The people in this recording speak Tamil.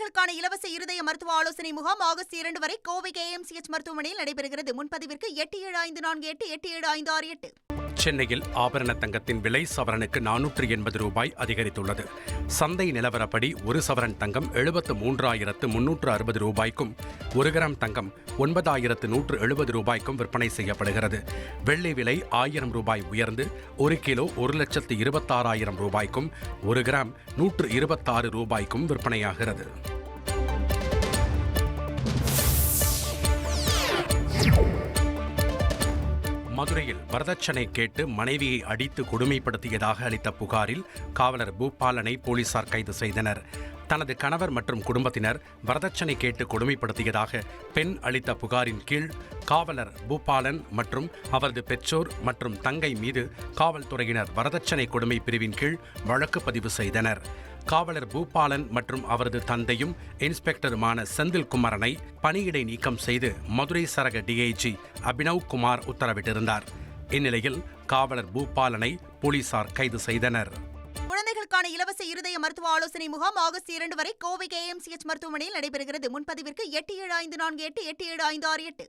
குழந்தைகளுக்கான இலவச இருதய மருத்துவ ஆலோசனை முகாம் ஆகஸ்ட் 2 வரை கோவை KMCH மருத்துவமனையில் நடைபெறுகிறது. முன்பதிவிற்கு 8754887568. சென்னையில் ஆபரண தங்கத்தின் விலை சவரனுக்கு 480 ரூபாய் அதிகரித்துள்ளது. சந்தை நிலவரப்படி ஒரு சவரன் தங்கம் 73,360 ரூபாய்க்கும், 1 கிராம் தங்கம் 9,170 ரூபாய்க்கும் விற்பனை செய்யப்படுகிறது. வெள்ளி விலை 1000 ரூபாய் உயர்ந்து 1 கிலோ 1,26,000 ரூபாய்க்கும், 1 கிராம் 126 ரூபாய்க்கும் விற்பனையாகிறது. மதுரையில் வரதட்சணை கேட்டு மனைவியை அடித்து கொடுமைப்படுத்தியதாக அளித்த புகாரில் காவலர் பூபாலனை போலீசார் கைது செய்தனர். தனது கணவர் மற்றும் குடும்பத்தினர் வரதட்சணை கேட்டு கொடுமைப்படுத்தியதாக பெண் அளித்த புகாரின் கீழ் காவலர் பூபாலன் மற்றும் அவரது பெற்றோர் மற்றும் தங்கை மீது காவல்துறையினர் வரதட்சணை கொடுமை பிரிவின் கீழ் வழக்கு பதிவு செய்தனர். காவலர் பூபாலன் மற்றும் அவரது தந்தையும் இன்ஸ்பெக்டருமான செந்தில்குமரனை பணியிடை நீக்கம் செய்து மதுரை சரக DIG அபினவ் குமார் உத்தரவிட்டிருந்தார். இந்நிலையில் காவலர் பூபாலனை போலீசார் கைது செய்தனர். குழந்தைகளுக்கான இலவச இருதய மருத்துவ ஆலோசனை முகாம் ஆகஸ்ட் 2 வரை கோவை KMCH மருத்துவமனையில் நடைபெறுகிறது. முன்பதிவிற்கு 8754887568.